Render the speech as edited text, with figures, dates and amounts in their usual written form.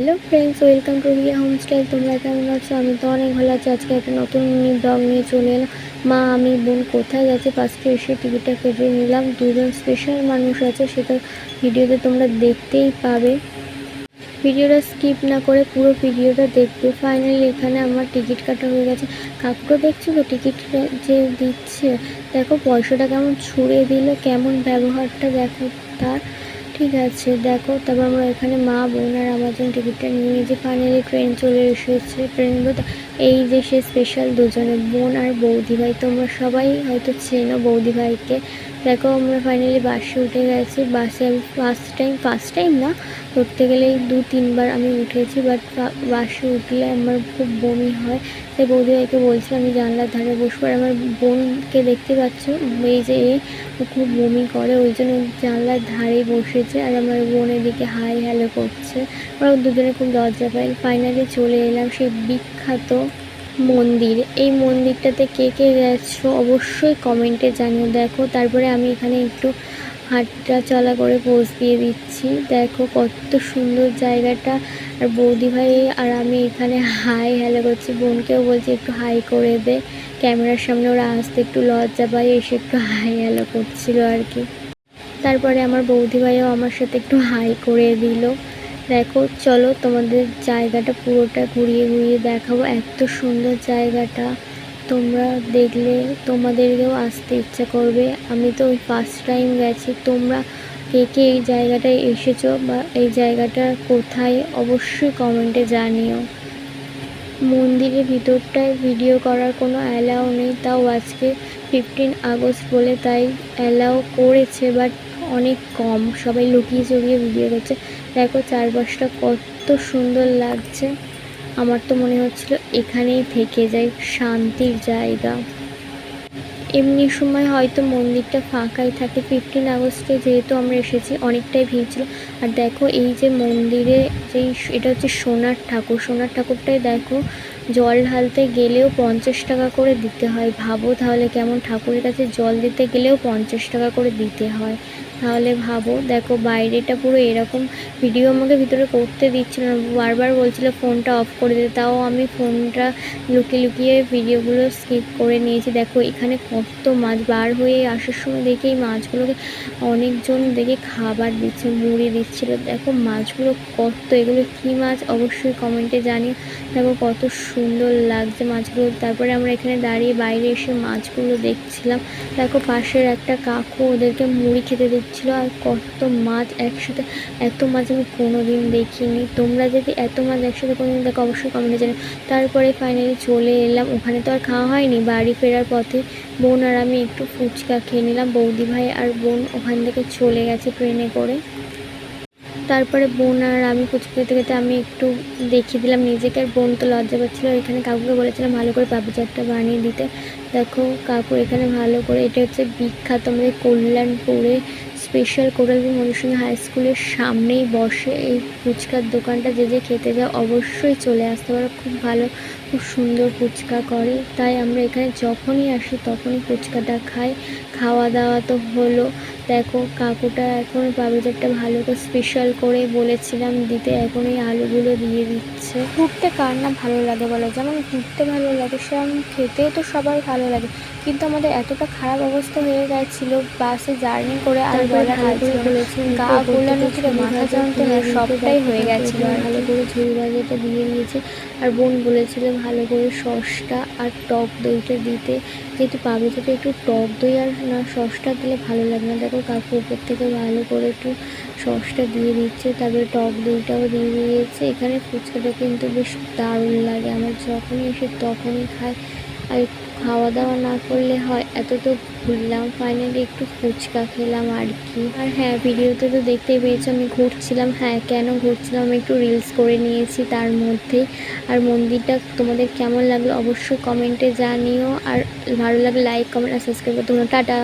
Hello friends, welcome to Riya home style. তোমরা কেমন আছো? আমি তো অনেক ভালো আছি। আজকে একটা নতুন ব্লগ নিয়ে চলে এলাম। মা আমি বোন কোথায় গেছে ফার্স্টে এসে টিকিটটা কেটে নিলাম। দুজন স্পেশাল মানুষ আছে, সেটা ভিডিওতে তোমরা দেখতেই পাবে। ভিডিওটা স্কিপ না করে পুরো ভিডিওটা দেখবে। ফাইনালি এখানে আমার টিকিট কাটা হয়ে গেছে। কাকুটা দেখছো তো টিকিট যে দিচ্ছে, দেখো পয়সাটা কেমন ছুঁড়ে দিল, কেমন ব্যবহারটা দেখো তার। ঠিক আছে দেখো, তারপর আমরা এখানে মা বোন আর আমার জন্য টিকিটটা নিয়ে নিয়েছি। ফাইনালি ট্রেন চলে এসেছে। ট্রেন বলতে এই যে সে স্পেশাল দুজনে বোন আর বৌদি ভাই, তোমরা সবাই হয়তো চেনো বৌদি ভাইকে। দেখো আমরা ফাইনালি বাসে উঠে গেছি। বাসে আমি ফার্স্ট টাইম না, ধরতে গেলে 2-3বার আমি উঠেছি, বাট বাসে উঠলে আমার খুব বমি হয়। তাই বৌদি ভাইকে বলছিলাম আমি জানলার ধারে বসবো। আর আমার বোনকে দেখতে পাচ্ছ, এই যে ও খুব বমি করে, ওই জন্য জানলার ধারেই বসেছে। আর আমার বোন এদিকে হাই হ্যালো করছে। ওরা দুজনে খুব লজ্জা পায়। ফাইনালি চলে এলাম সেই বিখ্যাত মন্দির। এই মন্দিরটাতে কে কে গেছো অবশ্যই কমেন্টে জানিও। দেখো তারপরে আমি এখানে একটু হাঁটা চলা করে পোজ দিয়ে দিচ্ছি। দেখো কত সুন্দর জায়গাটা। আর বৌদি ভাই আর আমি এখানে হাই হ্যালো করছি। বোনকেও বলছি একটু হাই করে দে, ক্যামেরার সামনে ওরা আসতে একটু লজ্জা পায়, এসে একটু হাই হ্যালো করছিল আর কি। তারপরে আমার বৌদি ভাইও আমার সাথে একটু হাই করে দিল। দেখো চলো তোমাদের জায়গাটা পুরোটা ঘুরিয়ে ঘুরিয়ে দেখাবো। এত সুন্দর জায়গাটা, তোমরা দেখলে তোমাদেরকেও আসতে ইচ্ছা করবে। আমি তো ওই ফার্স্ট টাইম গেছি। তোমরা কে কে এই জায়গাটায় এসেছো বা এই জায়গাটা কোথায় অবশ্যই কমেন্টে জানিও। মন্দিরের ভিতরটায় ভিডিও করার কোনো অ্যালাউ নেই, তাও আজকে 15 আগস্ট বলে তাই অ্যালাউ করেছে, বাট অনেক কম, সবাই লুকিয়ে চুরিয়ে ভিডিও করছে। দেখো চারপাশটা কত সুন্দর লাগছে। আমার তো মনে হচ্ছিল এখানেই থেকে যাই, শান্তির জায়গা। এমনি সময় হয়তো মন্দিরটা ফাঁকাই থাকে, 15 আগস্টে যেহেতু আমরা এসেছি অনেকটাই ভিড় ছিল। আর দেখো এই যে মন্দিরে যেই এটা হচ্ছে সোনার ঠাকুর, সোনার ঠাকুরটাই দেখো জল ঢালতে গেলেও 50 টাকা করে দিতে হয়। ভাবো তাহলে কেমন, ঠাকুরের কাছে জল দিতে গেলেও 50 টাকা করে দিতে হয়, তাহলে ভাবো। দেখো বাইরেটা পুরো এরকম। ভিডিও আমাকে ভিতরে করতে দিচ্ছিল না, বারবার বলছিল ফোনটা অফ করে দিতে, তাও আমি ফোনটা লুকিয়ে লুকিয়ে ভিডিওগুলো স্কিপ করে নিয়েছি। দেখো এখানে কত মাছ, বার হয়ে আসার সময় দেখি এই মাছগুলোকে অনেকজন দেখে খাবার দিচ্ছে, মুড়ি দিচ্ছিল। দেখো মাছগুলো কত, এগুলো কী মাছ অবশ্যই কমেন্টে জানিও। দেখো কত সুন্দর লাগছে মাছগুলো। তারপরে আমরা এখানে দাঁড়িয়ে বাইরে এসে মাছগুলো দেখছিলাম। দেখো পাশের একটা কাকু ওদেরকে মুড়ি খেতে দিচ্ছিলো। আর কত মাছ একসাথে, এত মাছ আমি কোনোদিন দেখিনি। তোমরা যদি এত মাছ একসাথে কোনোদিন দেখো অবশ্যই কমেন্টে জানিও। তারপরে ফাইনালি চলে এলাম। ওখানে তো আর খাওয়া হয়নি, বাড়ি ফেরার পথে বোন আর আমি একটু ফুচকা খেয়ে নিলাম। বৌদি ভাই আর বোন ওখান থেকে চলে গেছে ট্রেনে করে। তারপরে বোন আর আমি ফুচকা খেতে খেতে আমি একটু দেখিয়ে দিলাম নিজেকে। আর বোন তো লজ্জা পাচ্ছিলো, এখানে কাকুকে বলেছিলাম ভালো করে পাপড়ি চাটটা বানিয়ে দিতে। দেখো কাকু এখানে ভালো করে, এটা হচ্ছে বিখ্যাত আমাদের কল্যাণপুরে স্পেশাল কোরালপুর মধুসূদন হাই স্কুলের সামনেই বসে এই ফুচকার দোকানটা। যে যে খেতে যাও অবশ্যই চলে আসতে পারো, খুব ভালো খুব সুন্দর ফুচকা করে। তাই আমরা এখানে যখনই আসি তখনই ফুচকাটা খাই। খাওয়া দাওয়া তো হলো। দেখো কাকুটা এখন পাপড়ি চাটটা ভালো করে স্পেশাল করে বলেছিলাম দিতে, এখন এই আলুগুলো দিয়ে দিচ্ছে। ঘুরতে কার না ভালো লাগে বলো, যেমন ঘুরতে ভালো লাগে সেরকম খেতেও তো সবার ভালো লাগে। কিন্তু আমাদের এতটা খারাপ অবস্থা হয়ে গেছিলো বাসে জার্নি করে, আর বলা গা গোলানো থেকে মাথা যন্ত্রণা সবটাই হয়ে গেছিলো। আর ভালো করে ঝুড়ি ভাজাটা দিয়ে দিয়েছে। আর বোন বলেছিল ভালো করে সসটা আর টক দইটা দিতে, যেহেতু পাপড়ি চাটে একটু টক দই আর না সসটা দিলে ভালো লাগে না। দেখো কাকু উপর থেকে ভালো করে একটু সসটা দিয়ে দিচ্ছে, তারপরে টক দইটাও দিয়ে দিয়েছে। এখানে ফুচকাটা কিন্তু বেশ দারুণ লাগে, আমার যখনই এসে তখনই খাই। আর খাওয়া দাওয়া না করলে হয়, এত তো ঘুরলাম, ফাইনালি একটু ফুচকা খেলাম আর কি। আর হ্যাঁ, ভিডিওতে তো দেখতেই পেয়েছো আমি ঘুরছিলাম। হ্যাঁ, কেন ঘুরছিলাম আমি একটু রিলস করে নিয়েছি তার মধ্যেই। আর মন্দিরটা তোমাদের কেমন লাগলো অবশ্যই কমেন্টে জানিও। আর ভালো লাগলে লাইক কমেন্ট আর সাবস্ক্রাইব করতে। তোমরা টাটা।